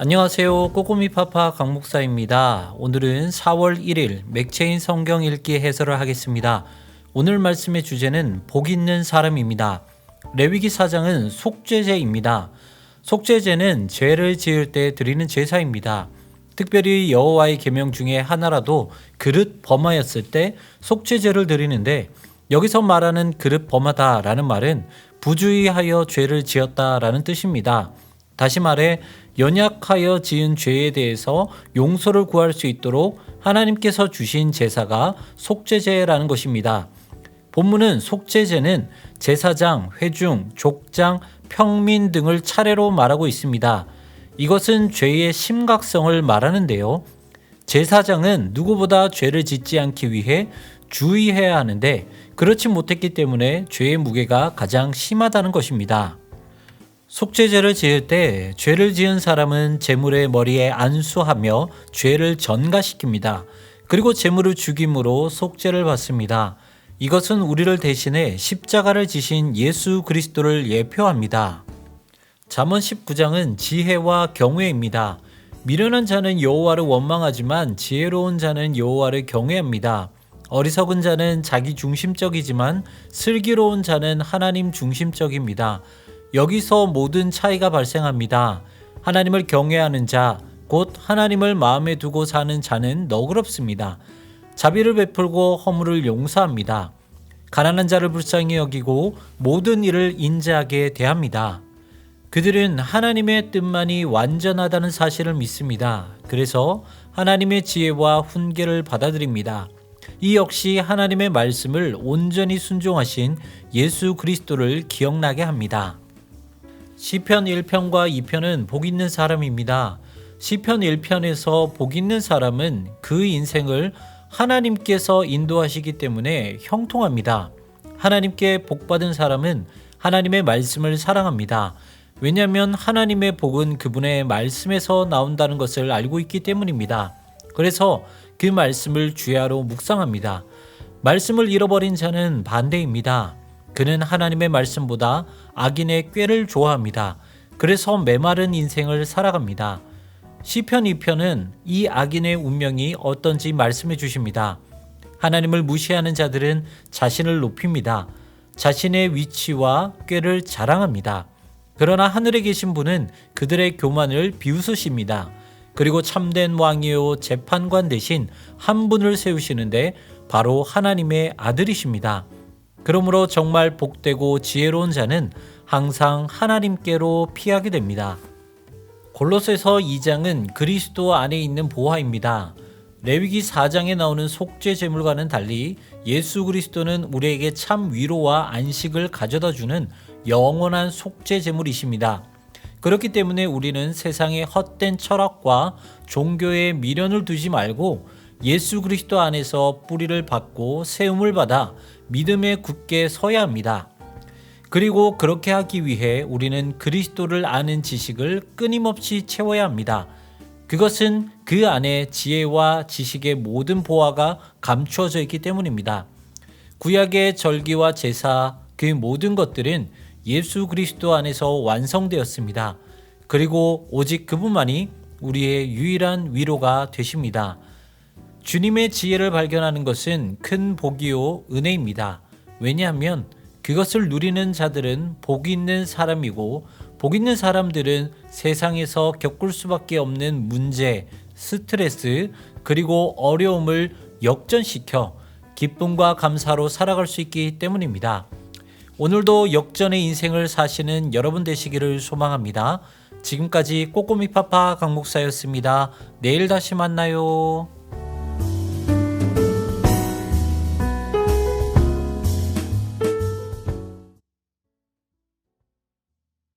안녕하세요. 꼬꼬미파파 강목사입니다. 오늘은 4월 1일 맥체인 성경 읽기 해설을 하겠습니다. 오늘 말씀의 주제는 복 있는 사람입니다. 레위기 4장은 속죄제입니다. 속죄제는 죄를 지을 때 드리는 제사입니다. 특별히 여호와의 계명 중에 하나라도 그릇 범하였을 때 속죄제를 드리는데, 여기서 말하는 그릇 범하다라는 말은 부주의하여 죄를 지었다라는 뜻입니다. 다시 말해 연약하여 지은 죄에 대해서 용서를 구할 수 있도록 하나님께서 주신 제사가 속죄제라는 것입니다. 본문은 속죄제는 제사장, 회중, 족장, 평민 등을 차례로 말하고 있습니다. 이것은 죄의 심각성을 말하는데요. 제사장은 누구보다 죄를 짓지 않기 위해 주의해야 하는데, 그렇지 못했기 때문에 죄의 무게가 가장 심하다는 것입니다. 속죄제를 지을 때 죄를 지은 사람은 제물의 머리에 안수하며 죄를 전가시킵니다. 그리고 제물을 죽임으로 속죄를 받습니다. 이것은 우리를 대신해 십자가를 지신 예수 그리스도를 예표합니다. 잠언 19장은 지혜와 경외입니다. 미련한 자는 여호와를 원망하지만 지혜로운 자는 여호와를 경외합니다. 어리석은 자는 자기 중심적이지만 슬기로운 자는 하나님 중심적입니다. 여기서 모든 차이가 발생합니다. 하나님을 경외하는 자, 곧 하나님을 마음에 두고 사는 자는 너그럽습니다. 자비를 베풀고 허물을 용서합니다. 가난한 자를 불쌍히 여기고 모든 일을 인자하게 대합니다. 그들은 하나님의 뜻만이 완전하다는 사실을 믿습니다. 그래서 하나님의 지혜와 훈계를 받아들입니다. 이 역시 하나님의 말씀을 온전히 순종하신 예수 그리스도를 기억나게 합니다. 시편 1편과 2편은 복 있는 사람입니다. 시편 1편에서 복 있는 사람은 그 인생을 하나님께서 인도하시기 때문에 형통합니다. 하나님께 복받은 사람은 하나님의 말씀을 사랑합니다. 왜냐하면 하나님의 복은 그분의 말씀에서 나온다는 것을 알고 있기 때문입니다. 그래서 그 말씀을 주야로 묵상합니다. 말씀을 잃어버린 자는 반대입니다. 그는 하나님의 말씀보다 악인의 꾀를 좋아합니다. 그래서 메마른 인생을 살아갑니다. 시편 2편은 이 악인의 운명이 어떤지 말씀해 주십니다. 하나님을 무시하는 자들은 자신을 높입니다. 자신의 위치와 꾀를 자랑합니다. 그러나 하늘에 계신 분은 그들의 교만을 비웃으십니다. 그리고 참된 왕이요 재판관 대신 한 분을 세우시는데 바로 하나님의 아들이십니다. 그러므로 정말 복되고 지혜로운 자는 항상 하나님께로 피하게 됩니다. 골로새서 2장은 그리스도 안에 있는 보화입니다. 레위기 4장에 나오는 속죄 제물과는 달리 예수 그리스도는 우리에게 참 위로와 안식을 가져다주는 영원한 속죄 제물이십니다. 그렇기 때문에 우리는 세상의 헛된 철학과 종교에 미련을 두지 말고 예수 그리스도 안에서 뿌리를 받고 세움을 받아 믿음에 굳게 서야 합니다. 그리고 그렇게 하기 위해 우리는 그리스도를 아는 지식을 끊임없이 채워야 합니다. 그것은 그 안에 지혜와 지식의 모든 보화가 감추어져 있기 때문입니다. 구약의 절기와 제사, 그 모든 것들은 예수 그리스도 안에서 완성되었습니다. 그리고 오직 그분만이 우리의 유일한 위로가 되십니다. 주님의 지혜를 발견하는 것은 큰 복이요 은혜입니다. 왜냐하면 그것을 누리는 자들은 복 있는 사람이고, 복 있는 사람들은 세상에서 겪을 수밖에 없는 문제, 스트레스, 그리고 어려움을 역전시켜 기쁨과 감사로 살아갈 수 있기 때문입니다. 오늘도 역전의 인생을 사시는 여러분 되시기를 소망합니다. 지금까지 꼬꼬미파파 강목사였습니다. 내일 다시 만나요.